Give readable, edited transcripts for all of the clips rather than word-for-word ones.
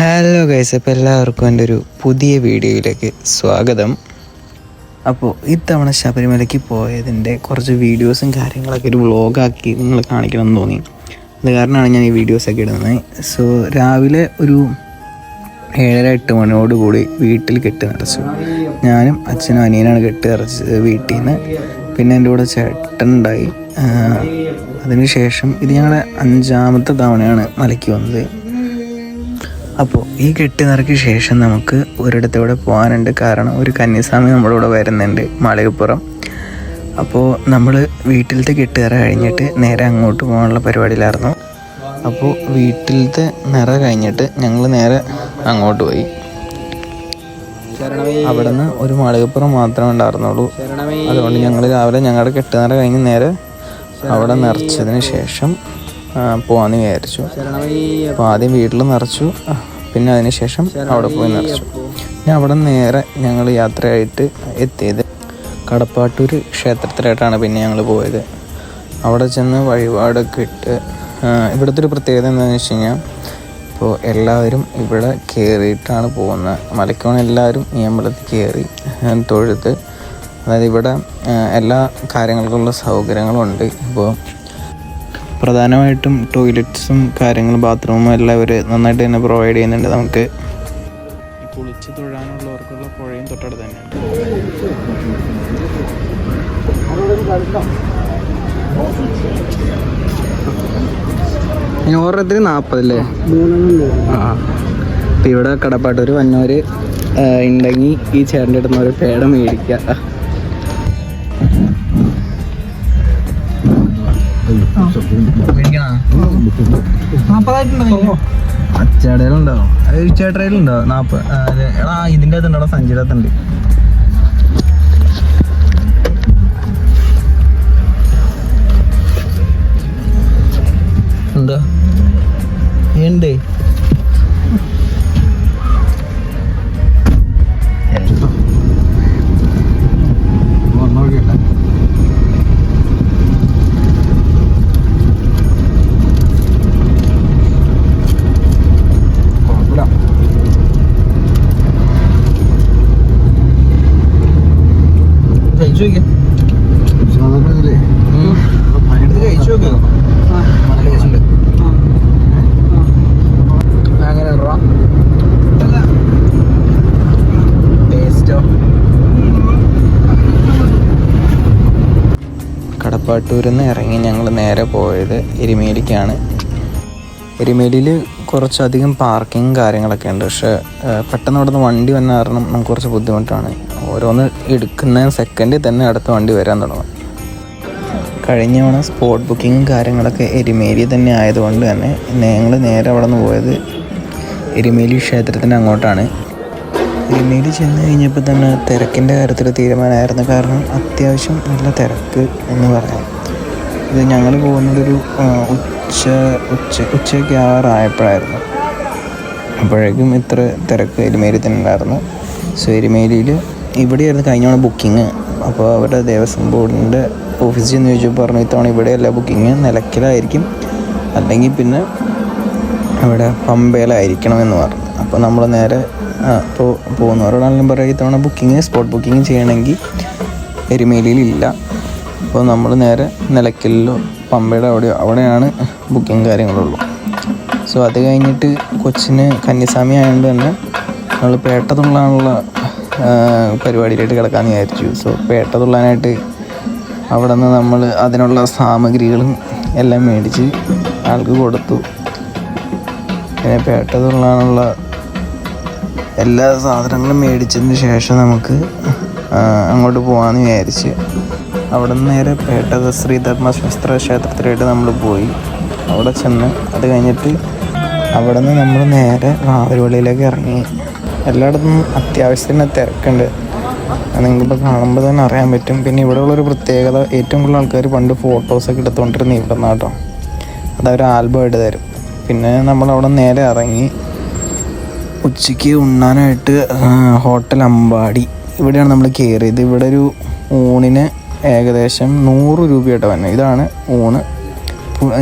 Hello guys, അപ്പോൾ എല്ലാവർക്കും എൻ്റെ ഒരു പുതിയ വീഡിയോയിലേക്ക് സ്വാഗതം. അപ്പോൾ ഇത്തവണ ശബരിമലയ്ക്ക് പോയതിൻ്റെ കുറച്ച് വീഡിയോസും കാര്യങ്ങളൊക്കെ ഒരു വ്ളോഗാക്കി നിങ്ങൾ കാണിക്കണമെന്ന് തോന്നി. അത് കാരണമാണ് ഞാൻ ഈ വീഡിയോസൊക്കെ ഇടുന്നത്. സോ രാവിലെ ഒരു 7-8 മണിയോടുകൂടി വീട്ടിൽ കെട്ടി നിറച്ചു. ഞാനും അച്ഛനും അനിയനാണ് കെട്ടി നിറച്ചത് വീട്ടിൽ നിന്ന്. പിന്നെ എൻ്റെ കൂടെ ചേട്ടനുണ്ടായി. അതിനുശേഷം ഇത് ഞങ്ങളുടെ 5ാമത്തെ തവണയാണ് മലയ്ക്ക് വന്നത്. അപ്പോൾ ഈ കെട്ടിനിറക്കിയ ശേഷം നമുക്ക് ഒരിടത്തൂടെ പോകാനുണ്ട്. കാരണം ഒരു കന്യാസ്വാമി നമ്മുടെ കൂടെ വരുന്നുണ്ട് മാളികപ്പുറം. അപ്പോൾ നമ്മൾ വീട്ടിലത്തെ കെട്ടുനിറ കഴിഞ്ഞിട്ട് നേരെ അങ്ങോട്ട് പോകാനുള്ള പരിപാടിയിലായിരുന്നു. അപ്പോൾ വീട്ടിലത്തെ നിറ കഴിഞ്ഞിട്ട് ഞങ്ങൾ നേരെ അങ്ങോട്ട് പോയി. അവിടെ നിന്ന് ഒരു മാളികപ്പുറം മാത്രമേ ഉണ്ടായിരുന്നുള്ളൂ. അതുകൊണ്ട് ഞങ്ങൾ രാവിലെ ഞങ്ങളുടെ കെട്ടുനിറ കഴിഞ്ഞ് നേരെ അവിടെ നിറച്ചതിന് ശേഷം പോകാമെന്ന് വിചാരിച്ചു. അപ്പോൾ ആദ്യം വീട്ടിൽ നിറച്ചു, പിന്നെ അതിന് ശേഷം അവിടെ പോയി നിറച്ചു. പിന്നെ അവിടെ നേരെ ഞങ്ങൾ യാത്രയായിട്ട് എത്തിയത് കടപ്പാട്ടൂർ ക്ഷേത്രത്തിലായിട്ടാണ്. പിന്നെ ഞങ്ങൾ പോയത് അവിടെ ചെന്ന് വഴിപാടൊക്കെ ഇട്ട്. ഇവിടുത്തെ ഒരു പ്രത്യേകത എന്താണെന്ന് വെച്ച് കഴിഞ്ഞാൽ, ഇപ്പോൾ എല്ലാവരും ഇവിടെ കയറിയിട്ടാണ് പോകുന്നത്. മലയ്ക്കോണം എല്ലാവരും ഈ അമ്പലത്തിൽ കയറി തൊഴുത്. അതായത് ഇവിടെ എല്ലാ കാര്യങ്ങൾക്കുള്ള സൗകര്യങ്ങളുണ്ട്. ഇപ്പോൾ പ്രധാനമായിട്ടും ടോയ്ലറ്റ്സും കാര്യങ്ങളും ബാത്റൂമും എല്ലാം ഇവർ നന്നായിട്ട് തന്നെ പ്രൊവൈഡ് ചെയ്യുന്നുണ്ട്. നമുക്ക് കുളിച്ച് തൊഴാനുള്ളവർക്കുള്ള പുഴയും തൊട്ടടുത്ത് തന്നെയാണ്. ഓരോരുത്തർ 40 അല്ലേ? അപ്പം ഇവിടെ കടപ്പാട്ടൂർ വന്നവർ ഉണ്ടെങ്കിൽ ഈ ചേട്ടൻ്റെ അടുത്ത് ഒരു പേട മേടിക്കുക. അച്ചാടയിലുണ്ടാവും, ചേട്ടയിലുണ്ടാവും 40. എടാ ഇതിൻ്റെ അകത്തുണ്ടോ? സഞ്ചിയുടെ അകത്തുണ്ട്. എന്താ ഉണ്ട്? കടപ്പാട്ടൂരിൽ നിന്ന് ഇറങ്ങി ഞങ്ങൾ നേരെ പോയത് എരുമേലിക്കാണ്. എരുമേലിയിൽ കുറച്ചധികം പാർക്കിങ് കാര്യങ്ങളൊക്കെ ഉണ്ട്. പക്ഷേ പെട്ടെന്ന് അവിടെ നിന്ന് വണ്ടി വന്ന കാരണം നമുക്ക് കുറച്ച് ബുദ്ധിമുട്ടാണ്. ഓരോന്ന് എടുക്കുന്ന സെക്കൻഡിൽ തന്നെ അടുത്ത വണ്ടി വരാൻ തുടങ്ങും. കഴിഞ്ഞ തവണ സ്പോട്ട് ബുക്കിങ്ങും കാര്യങ്ങളൊക്കെ എരുമേലി തന്നെ ആയതുകൊണ്ട് തന്നെ ഞങ്ങൾ നേരെ അവിടെ നിന്ന് പോയത് എരുമേലി ക്ഷേത്രത്തിൻ്റെ അങ്ങോട്ടാണ്. എരുമേലി ചെന്ന് കഴിഞ്ഞപ്പോൾ തന്നെ തിരക്കിൻ്റെ കാര്യത്തിൽ തീരുമാനമായിരുന്നു. കാരണം അത്യാവശ്യം നല്ല തിരക്ക് എന്ന് പറയാം. ഇത് ഞങ്ങൾ പോകുന്നതൊരു ഉച്ചയ്ക്ക് ആറായപ്പോഴായിരുന്നു. അപ്പോഴേക്കും ഇത്ര തിരക്ക് എരുമേലി തന്നെ ഉണ്ടായിരുന്നു. സോ എരുമേലിയിൽ ഇവിടെയായിരുന്നു കഴിഞ്ഞ ബുക്കിങ്. അപ്പോൾ അവരുടെ ദേവസ്വം ബോർഡിൻ്റെ ഓഫീസിൽ ചെന്ന് ചോദിച്ചപ്പോൾ പറഞ്ഞു, ഇത്തവണ ഇവിടെയല്ല ബുക്കിങ്, നിലയ്ക്കലായിരിക്കും, അല്ലെങ്കിൽ പിന്നെ അവിടെ പമ്പയിലായിരിക്കണമെന്ന് പറഞ്ഞു. അപ്പോൾ നമ്മൾ നേരെ അപ്പോൾ പോകുന്നവരോടാണെങ്കിലും പറയാം, ഇത്തവണ ബുക്കിങ് സ്പോട്ട് ബുക്കിങ് ചെയ്യണമെങ്കിൽ എരുമേലിയിലില്ല. അപ്പോൾ നമ്മൾ നേരെ നിലയ്ക്കലിലോ പമ്പയുടെ അവിടെയാണ് ബുക്കിങ് കാര്യങ്ങളുള്ളൂ. സോ അത് കഴിഞ്ഞിട്ട് കൊച്ചിന് കന്യാസ്വാമി ആയതുകൊണ്ട് തന്നെ നമ്മൾ പേട്ട തുള്ളാനുള്ള പരിപാടിയിലായിട്ട് കിടക്കാമെന്ന് വിചാരിച്ചു. സോ പേട്ട തുള്ളാനായിട്ട് അവിടെ നിന്ന് നമ്മൾ അതിനുള്ള സാമഗ്രികളും എല്ലാം മേടിച്ച് ആൾക്ക് കൊടുത്തു. പിന്നെ പേട്ട തുള്ളാനുള്ള എല്ലാ സാധനങ്ങളും മേടിച്ചതിന് ശേഷം നമുക്ക് അങ്ങോട്ട് പോകാമെന്ന് വിചാരിച്ച് അവിടെ നിന്ന് നേരെ പേട്ട ശ്രീധർമ്മശാസ്ത്ര ക്ഷേത്രത്തിലായിട്ട് നമ്മൾ പോയി. അവിടെ ചെന്ന് അത് കഴിഞ്ഞിട്ട് അവിടെ നിന്ന് നമ്മൾ നേരെ വാവരുപള്ളിയിലേക്ക് ഇറങ്ങി. എല്ലായിടത്തും അത്യാവശ്യത്തിന് തിരക്കുണ്ട്, നിങ്ങൾക്കിപ്പോൾ കാണുമ്പോൾ തന്നെ അറിയാൻ പറ്റും. പിന്നെ ഇവിടെ ഉള്ളൊരു പ്രത്യേകത, ഏറ്റവും കൂടുതൽ ആൾക്കാർ പണ്ട് ഫോട്ടോസൊക്കെ എടുത്തുകൊണ്ടിരുന്ന ഇവിടെ നിന്നാട്ടോ. അതവർ ആൽബമായിട്ട് തരും. പിന്നെ നമ്മളവിടെ നേരെ ഇറങ്ങി ഉച്ചയ്ക്ക് ഉണ്ണാനായിട്ട് ഹോട്ടൽ അമ്പാടി ഇവിടെയാണ് നമ്മൾ കയറിയത്. ഇവിടെ ഒരു ഊണിന് ഏകദേശം 100 രൂപയായിട്ട് വന്നത്. ഇതാണ് ഊണ്.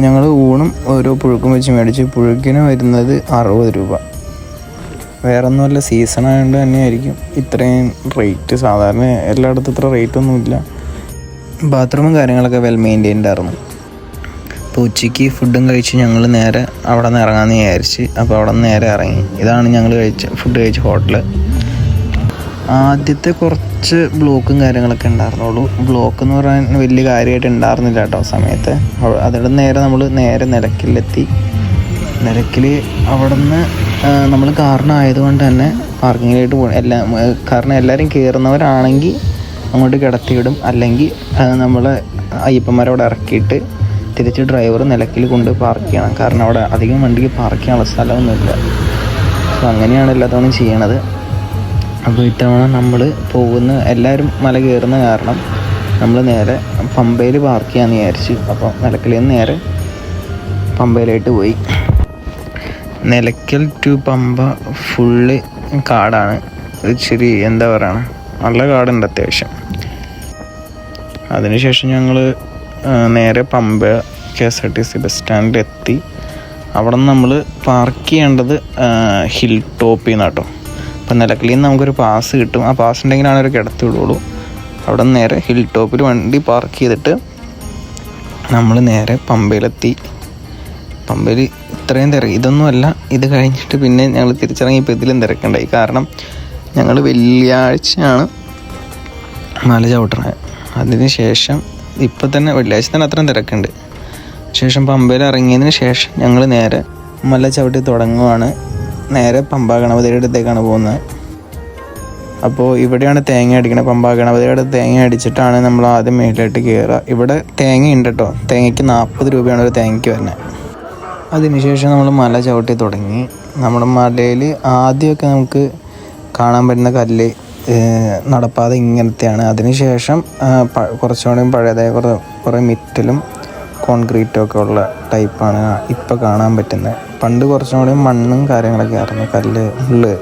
ഞങ്ങൾ ഊണും ഓരോ പുഴുക്കും വെച്ച് മേടിച്ച് പുഴുക്കിന് വരുന്നത് 60 രൂപ. വേറെ ഒന്നുമല്ല, സീസൺ ആയതുകൊണ്ട് തന്നെയായിരിക്കും ഇത്രയും റേറ്റ്. സാധാരണ എല്ലായിടത്തും ഇത്ര റേറ്റൊന്നുമില്ല. ബാത്റൂമും കാര്യങ്ങളൊക്കെ വെൽ മെയിൻറ്റെയിൻഡ് ആയിരുന്നു. അപ്പോൾ ഉച്ചയ്ക്ക് ഫുഡും കഴിച്ച് ഞങ്ങൾ നേരെ അവിടെ നിന്ന് ഇറങ്ങാമെന്ന് വിചാരിച്ച്. അപ്പോൾ അവിടെ നിന്ന് നേരെ ഇറങ്ങി. ഇതാണ് ഞങ്ങൾ ഫുഡ് കഴിച്ച ഹോട്ടൽ. ആദ്യത്തെ കുറച്ച് ബ്ലോക്കും കാര്യങ്ങളൊക്കെ ഉണ്ടായിരുന്നുള്ളൂ. ബ്ലോക്ക് എന്ന് പറയാൻ വലിയ കാര്യമായിട്ട് ഉണ്ടായിരുന്നില്ല കേട്ടോ സമയത്ത്. അതിവിടെ നമ്മൾ നേരെ നിലയ്ക്കലെത്തി. നിലയ്ക്കൽ അവിടെ നിന്ന് നമ്മൾ കാറിനായതുകൊണ്ട് തന്നെ പാർക്കിങ്ങിലായിട്ട് കാരണം എല്ലാവരും കയറുന്നവരാണെങ്കിൽ അങ്ങോട്ട് കിടത്തിയിടും, അല്ലെങ്കിൽ നമ്മൾ അയ്യപ്പന്മാരവിടെ ഇറക്കിയിട്ട് തിരിച്ച് ഡ്രൈവർ നിലയ്ക്കൽ കൊണ്ട് പാർക്ക് ചെയ്യണം. കാരണം അവിടെ അധികം വണ്ടിക്ക് പാർക്ക് ചെയ്യാനുള്ള സ്ഥലമൊന്നുമില്ല. അപ്പോൾ അങ്ങനെയാണ് എല്ലാ തവണയും ചെയ്യണത്. അപ്പോൾ ഇത്തവണ നമ്മൾ എല്ലാവരും മല കയറുന്ന കാരണം നമ്മൾ നേരെ പമ്പയിൽ പാർക്ക് ചെയ്യാമെന്ന് വിചാരിച്ചു. അപ്പോൾ നിലയ്ക്കലിൽ നിന്ന് നേരെ പമ്പയിലായിട്ട് പോയി. നിലയ്ക്കൽ ടു പമ്പ ഫുള്ള് കാടാണ്. ഇച്ചിരി എന്താ പറയുക, നല്ല കാടുണ്ട് അത്യാവശ്യം. അതിനുശേഷം ഞങ്ങൾ നേരെ പമ്പ KSRTC ബസ് സ്റ്റാൻഡിലെത്തി. അവിടെ നിന്ന് നമ്മൾ പാർക്ക് ചെയ്യേണ്ടത് ഹിൽ ടോപ്പിൽ നിന്ന് കേട്ടോ. അപ്പം നിലയ്ക്കലിൽ നിന്ന് നമുക്കൊരു പാസ് കിട്ടും. ആ പാസ് ഉണ്ടെങ്കിലാണ് ഒരു കിടത്തി വിടുള്ളൂ. അവിടെ നിന്ന് നേരെ ഹിൽ ടോപ്പിൽ വണ്ടി പാർക്ക് ചെയ്തിട്ട് നമ്മൾ നേരെ പമ്പയിലെത്തി. പമ്പയിൽ ഇത്രയും തിരക്ക് ഇതൊന്നുമല്ല. ഇത് കഴിഞ്ഞിട്ട് പിന്നെ ഞങ്ങൾ തിരിച്ചിറങ്ങിയപ്പോൾ ഇതിലും തിരക്കുണ്ടായി. കാരണം ഞങ്ങൾ വെള്ളിയാഴ്ചയാണ് മല ചവിട്ടണത്. അതിന് ശേഷം ഇപ്പം തന്നെ വെള്ളിയാഴ്ച തന്നെ അത്രയും തിരക്കുണ്ട്. ശേഷം പമ്പയിൽ ഇറങ്ങിയതിന് ശേഷം ഞങ്ങൾ നേരെ മല ചവിട്ടി തുടങ്ങുവാണ്. നേരെ പമ്പ ഗണപതിയുടെ അടുത്തേക്കാണ് പോകുന്നത്. അപ്പോൾ ഇവിടെയാണ് തേങ്ങ അടിക്കണത്. പമ്പ ഗണപതിയുടെ തേങ്ങ അടിച്ചിട്ടാണ് നമ്മൾ ആദ്യം മേലിലോട്ട് കയറുക. ഇവിടെ തേങ്ങയുണ്ട് കേട്ടോ. തേങ്ങയ്ക്ക് 40 രൂപയാണ് ഒരു തേങ്ങയ്ക്ക് വരുന്നത്. അതിനുശേഷം നമ്മൾ മല ചവിട്ടി തുടങ്ങി. നമ്മുടെ മലയിൽ ആദ്യമൊക്കെ നമുക്ക് കാണാൻ പറ്റുന്ന കല്ല് നടപ്പാത ഇങ്ങനത്തെയാണ്. അതിനുശേഷം കുറച്ചുകൂടി പഴയതായ കുറേ മിറ്റലും കോൺക്രീറ്റും ഒക്കെ ഉള്ള ടൈപ്പാണ് ഇപ്പോൾ കാണാൻ പറ്റുന്നത്. പണ്ട് കുറച്ചും കൂടി മണ്ണും കാര്യങ്ങളൊക്കെ ആയിരുന്നു, കല്ല് ഉള്ള്.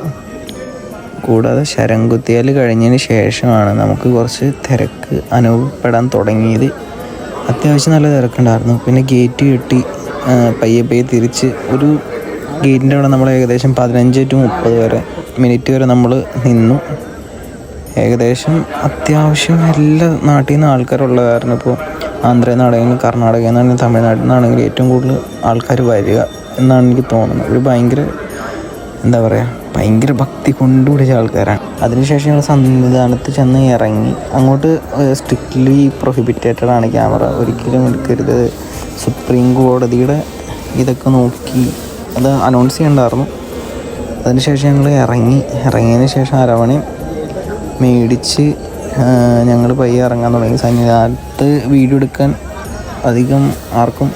കൂടാതെ ശരംകുത്തിയാൽ കഴിഞ്ഞതിന് ശേഷമാണ് നമുക്ക് കുറച്ച് തിരക്ക് അനുഭവപ്പെടാൻ തുടങ്ങിയത്. അത്യാവശ്യം നല്ല തിരക്കുണ്ടായിരുന്നു. പിന്നെ ഗേറ്റ് കെട്ടി പയ്യെ തിരിച്ച് ഒരു ഗേറ്റിൻ്റെ അവിടെ നമ്മൾ ഏകദേശം 15 to 30 മിനിറ്റ് വരെ നമ്മൾ നിന്നു. ഏകദേശം അത്യാവശ്യം എല്ലാ നാട്ടിൽ നിന്ന് ആൾക്കാരുള്ള കാരണം ഇപ്പോൾ ആന്ധ്രയിൽ നിന്നാണെങ്കിലും കർണാടകയിൽ നിന്നാണെങ്കിലും തമിഴ്നാട്ടിൽ നിന്നാണെങ്കിലും ഏറ്റവും കൂടുതൽ ആൾക്കാർ വരിക എന്നാണ് എനിക്ക് തോന്നുന്നത്. ഒരു ഭയങ്കര ഭക്തി കൊണ്ടുപിടിച്ച ആൾക്കാരാണ്. അതിനുശേഷം ഞങ്ങൾ സന്നിധാനത്ത് ചെന്ന് ഇറങ്ങി. അങ്ങോട്ട് സ്ട്രിക്ട്ലി പ്രൊഹിബിറ്റഡ് ആണ് ക്യാമറ, ഒരിക്കലും എടുക്കരുത്. സുപ്രീം കോടതിയുടെ ഇതൊക്കെ നോക്കി അത് അനൗൺസ് ചെയ്യണ്ടായിരുന്നു. അതിനുശേഷം ഞങ്ങൾ ഇറങ്ങിയതിന് ശേഷം അരവണയും മേടിച്ച് ഞങ്ങൾ പയ്യെ ഇറങ്ങാൻ തുടങ്ങി. സന്നിധാനത്ത് വീഡിയോ എടുക്കാൻ അധികം ആർക്കും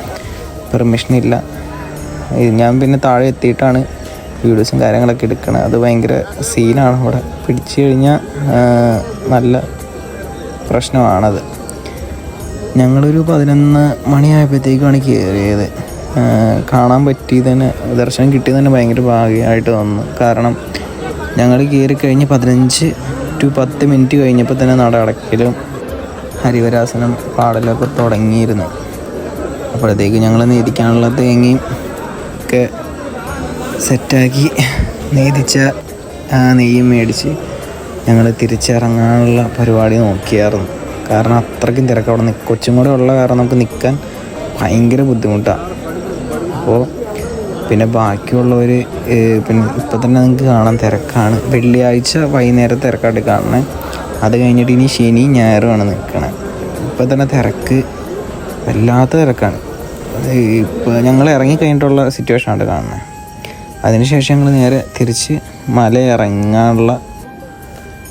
പെർമിഷനില്ല. ഞാൻ പിന്നെ താഴെ എത്തിയിട്ടാണ് വീഡിയോസും കാര്യങ്ങളൊക്കെ എടുക്കണം. അത് ഭയങ്കര സീനാണ്. അവിടെ പിടിച്ചു കഴിഞ്ഞാൽ നല്ല പ്രശ്നമാണത്. ഞങ്ങളൊരു 11 മണിയായപ്പോഴത്തേക്കാണ് കയറിയത്. കാണാൻ പറ്റിയതിന്, ദർശനം കിട്ടിയത് തന്നെ ഭയങ്കര ഭാഗ്യമായിട്ട് തോന്നുന്നു. കാരണം ഞങ്ങൾ കയറി കഴിഞ്ഞ് 15 to 10 മിനിറ്റ് കഴിഞ്ഞപ്പോൾ തന്നെ നട അടയ്ക്കലും ഹരിവരാസനം പാടലൊക്കെ തുടങ്ങിയിരുന്നു. അപ്പോഴത്തേക്ക് ഞങ്ങൾ നേദിക്കാനുള്ള തേങ്ങയും ഒക്കെ സെറ്റാക്കി നേദിച്ച നെയ്യും മേടിച്ച് ഞങ്ങൾ തിരിച്ചിറങ്ങാനുള്ള പരിപാടി നോക്കിയായിരുന്നു. കാരണം അത്രയ്ക്കും തിരക്ക്. അവിടെ കൊച്ചും കൂടെ ഉള്ള കാരണം നമുക്ക് നിൽക്കാൻ ഭയങ്കര ബുദ്ധിമുട്ടാണ്. അപ്പോൾ പിന്നെ ബാക്കിയുള്ളവർ പിന്നെ ഇപ്പം തന്നെ നിങ്ങൾക്ക് കാണാൻ തിരക്കാണ്. വെള്ളിയാഴ്ച വൈകുന്നേരം തിരക്കായിട്ട് കാണണേ. അത് കഴിഞ്ഞിട്ട് ഇനി ശനി ഞായറുമാണ് നിൽക്കണേ. ഇപ്പം തന്നെ തിരക്ക്, വല്ലാത്ത തിരക്കാണ്. ഇപ്പോൾ ഞങ്ങൾ ഇറങ്ങിക്കഴിഞ്ഞിട്ടുള്ള സിറ്റുവേഷനാണ് കാണുന്നത്. അതിനുശേഷം ഞങ്ങൾ നേരെ തിരിച്ച് മല ഇറങ്ങാനുള്ള,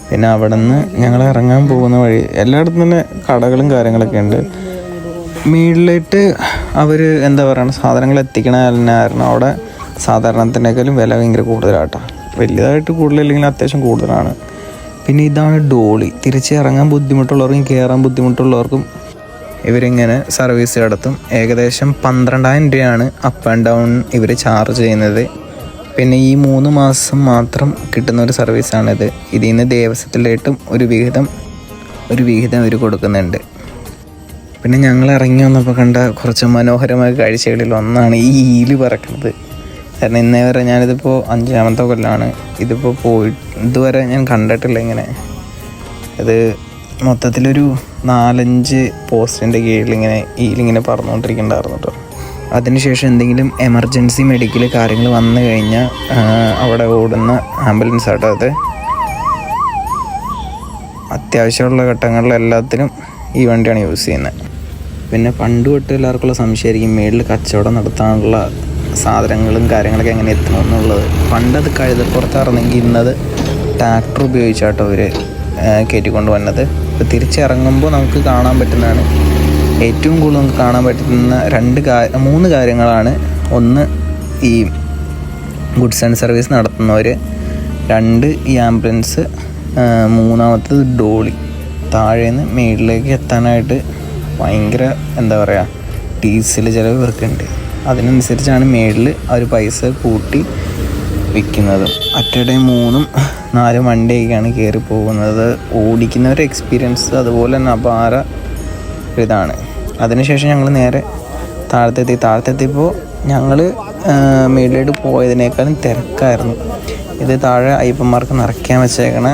പിന്നെ അവിടെ നിന്ന് ഞങ്ങൾ ഇറങ്ങാൻ പോകുന്ന വഴി എല്ലായിടത്തും തന്നെ കടകളും കാര്യങ്ങളൊക്കെ ഉണ്ട്. മുകളിലായിട്ട് അവർ സാധനങ്ങൾ എത്തിക്കണ കാരണം അവിടെ സാധാരണത്തിനേക്കാളും വില ഭയങ്കര കൂടുതലാട്ടോ. വലിയതായിട്ട് കൂടുതലില്ലെങ്കിൽ അത്യാവശ്യം കൂടുതലാണ്. പിന്നെ ഇതാണ് ഡോളി. തിരിച്ച് ഇറങ്ങാൻ ബുദ്ധിമുട്ടുള്ളവർക്കും കയറാൻ ബുദ്ധിമുട്ടുള്ളവർക്കും ഇവരിങ്ങനെ സർവീസ് നടത്തും. ഏകദേശം 12,000 രൂപയാണ് അപ്പ് ആൻഡ് ഡൗൺ ഇവർ ചാർജ് ചെയ്യുന്നത്. പിന്നെ ഈ 3 മാസം മാത്രം കിട്ടുന്ന ഒരു സർവീസാണിത്. ഇതിൽ നിന്ന് ദേവസ്വത്തിലായിട്ടും ഒരു വിഹിതം ഇവർ കൊടുക്കുന്നുണ്ട്. പിന്നെ ഞങ്ങൾ ഇറങ്ങി വന്നപ്പോൾ കണ്ട കുറച്ച് മനോഹരമായ കാഴ്ചകളിൽ ഒന്നാണ് ഈ ഈല് പറക്കുന്നത്. കാരണം ഇന്നേ വരെ ഞാനിതിപ്പോൾ 5ാമത്തെ കൊല്ലമാണ്. ഇതിപ്പോൾ ഇതുവരെ ഞാൻ കണ്ടിട്ടില്ല ഇങ്ങനെ. ഇത് മൊത്തത്തിലൊരു 4-5 പോസ്റ്റിൻ്റെ കീഴിലിങ്ങനെ ഈലിങ്ങനെ പറന്നുകൊണ്ടിരിക്കുന്നുണ്ടായിരുന്നു കേട്ടോ. അതിനുശേഷം എന്തെങ്കിലും എമർജൻസി മെഡിക്കൽ കാര്യങ്ങൾ വന്നു കഴിഞ്ഞാൽ അവിടെ ഓടുന്ന ആംബുലൻസ് ആട്ടോ അത്. അത്യാവശ്യമുള്ള ഘട്ടങ്ങളിലെല്ലാത്തിനും ഈ വണ്ടിയാണ് യൂസ് ചെയ്യുന്നത്. പിന്നെ പണ്ട് തൊട്ട് എല്ലാവർക്കുള്ള സംശയമായിരിക്കും മേളിൽ കച്ചവടം നടത്താനുള്ള സാധനങ്ങളും കാര്യങ്ങളൊക്കെ എങ്ങനെ എത്തണമെന്നുള്ളത്. പണ്ടത് കഴുതപ്പുറത്തായിരുന്നെങ്കിൽ ഇന്നത് ട്രാക്ടർ ഉപയോഗിച്ചാട്ടോ അവർ കയറ്റിക്കൊണ്ട് വന്നത്. ഇപ്പോൾ തിരിച്ചിറങ്ങുമ്പോൾ നമുക്ക് കാണാൻ പറ്റുന്നതാണ്, ഏറ്റവും കൂടുതൽ നമുക്ക് കാണാൻ പറ്റുന്ന 3 കാര്യങ്ങളാണ്. ഒന്ന് ഈ ഗുഡ്സ് ആൻഡ് സർവീസ് നടത്തുന്നവർ, 2 ഈ ആംബുലൻസ്, 3ാമത്തത് ഡോളി. താഴേന്ന് മേളിലേക്ക് എത്താനായിട്ട് ഭയങ്കര എന്താ പറയുക ഡീസൽ ചിലവ് ഇവർക്കുണ്ട്. അതിനനുസരിച്ചാണ് മേളിൽ അവർ പൈസ കൂട്ടി വിൽക്കുന്നത്. അറ്റയുടെ 3-4 വണ്ടിയൊക്കെയാണ് കയറി പോകുന്നത്. ഓടിക്കുന്നവരുടെ എക്സ്പീരിയൻസ് അതുപോലെ തന്നെ അപാര ഇതാണ്. അതിനുശേഷം ഞങ്ങൾ നേരെ താഴത്തെത്തിയപ്പോൾ ഞങ്ങൾ മേളിലോട്ട് പോയതിനേക്കാളും തിരക്കായിരുന്നു. ഇത് താഴെ അയ്യപ്പന്മാർക്ക് നിറയ്ക്കാൻ വെച്ചേക്കണ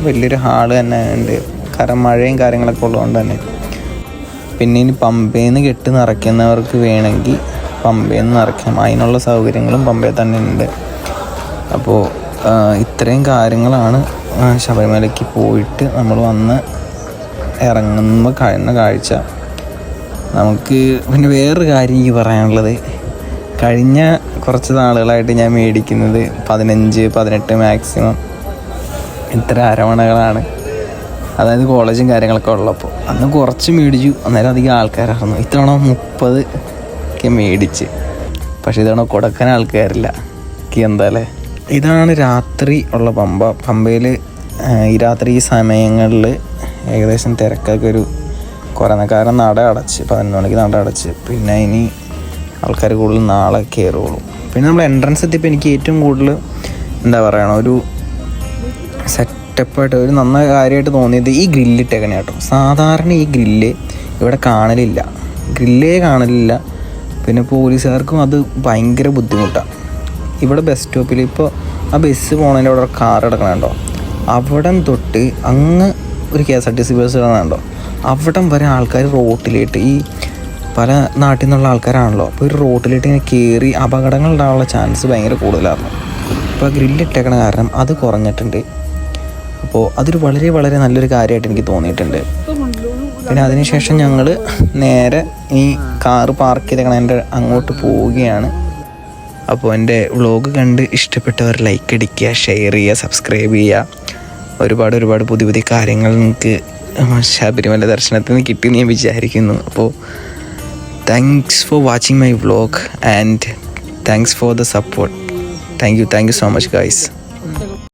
വലിയൊരു ഹാള് തന്നെ ഉണ്ട്. കാരണം മഴയും കാര്യങ്ങളൊക്കെ ഉള്ളതുകൊണ്ട് തന്നെ. പിന്നെ ഇനി പമ്പയിൽ നിന്ന് കെട്ട് നിറയ്ക്കുന്നവർക്ക് വേണമെങ്കിൽ പമ്പയിൽ നിന്ന് നിറയ്ക്കാം. അതിനുള്ള സൗകര്യങ്ങളും പമ്പയിൽ തന്നെ ഉണ്ട്. അപ്പോൾ ഇത്രയും കാര്യങ്ങളാണ് ശബരിമലയ്ക്ക് പോയിട്ട് നമ്മൾ വന്ന് ഇറങ്ങുമ്പോൾ കഴിയുന്ന കാഴ്ച. നമുക്ക് പിന്നെ വേറൊരു കാര്യം എനിക്ക് പറയാനുള്ളത്, കഴിഞ്ഞ കുറച്ച് നാളുകളായിട്ട് ഞാൻ മേടിക്കുന്നത് 15-18 മാക്സിമം ഇത്ര അരവണകളാണ്. അതായത് കോളേജും കാര്യങ്ങളൊക്കെ ഉള്ളപ്പോൾ അന്ന് കുറച്ച് മേടിച്ചു. അന്നേരം അധികം ആൾക്കാരായിരുന്നു. ഇത്തവണ 30 ഒക്കെ മേടിച്ച്. പക്ഷേ ഇതവണ കൊടുക്കാൻ ആൾക്കാരില്ല. എന്താല്ലേ, ഇതാണ് രാത്രി ഉള്ള പമ്പയിൽ ഈ രാത്രി ഈ സമയങ്ങളിൽ ഏകദേശം തിരക്കൊക്കെ ഒരു കുറഞ്ഞ. കാരണം നട അടച്ച് 11 മണിക്ക് നട അടച്ച്. പിന്നെ ഇനി ആൾക്കാർ കൂടുതൽ നാളെ കയറുള്ളൂ. പിന്നെ നമ്മൾ എൻട്രൻസ് എത്തിയപ്പോൾ എനിക്ക് ഏറ്റവും കൂടുതൽ എന്താ പറയണം ഒരു സെറ്റപ്പായിട്ട് ഒരു നന്നായി കാര്യമായിട്ട് തോന്നിയത് ഈ ഗ്രില്ലിട്ടേക്കണേ കേട്ടോ. സാധാരണ ഈ ഗ്രില്ല് ഇവിടെ കാണലില്ല. പിന്നെ പോലീസുകാർക്കും അത് ഭയങ്കര ബുദ്ധിമുട്ടാണ്. ഇവിടെ ബസ് സ്റ്റോപ്പിൽ ഇപ്പോൾ ആ ബസ് പോകണതിൻ്റെ അവിടെ കാർ കിടക്കണുണ്ടോ, അവിടം തൊട്ട് അങ്ങ് ഒരു KSRTC ബസ് കിടക്കണുണ്ടോ, അവിടം വരെ ആൾക്കാർ റോട്ടിലേട്ട്, ഈ പല നാട്ടിൽ നിന്നുള്ള ആൾക്കാരാണല്ലോ, അപ്പോൾ ഒരു റോട്ടിലേട്ട് ഇങ്ങനെ കയറി അപകടങ്ങൾ ഉണ്ടാകാനുള്ള ചാൻസ് ഭയങ്കര കൂടുതലായിരുന്നു. ഇപ്പോൾ ഗ്രില്ലിട്ടേക്കണ കാരണം അത് കുറഞ്ഞിട്ടുണ്ട്. അപ്പോൾ അതൊരു വളരെ വളരെ നല്ലൊരു കാര്യമായിട്ട് എനിക്ക് തോന്നിയിട്ടുണ്ട്. പിന്നെ അതിനുശേഷം ഞങ്ങൾ നേരെ ഈ കാറ് പാർക്ക് ചെയ്തേക്കണതിൻ്റെ അങ്ങോട്ട് പോവുകയാണ്. അപ്പോൾ എൻ്റെ വ്ളോഗ് കണ്ട് ഇഷ്ടപ്പെട്ടവർ ലൈക്ക് അടിക്കുക, ഷെയർ ചെയ്യുക, സബ്സ്ക്രൈബ് ചെയ്യുക. ഒരുപാട് പുതിയ കാര്യങ്ങൾ നിങ്ങൾക്ക് ശബരിമല ദർശനത്തിൽ നിന്ന് കിട്ടി ഞാൻ വിചാരിക്കുന്നു. അപ്പോൾ thanks for watching my vlog and thanks for the support. Thank you so much guys.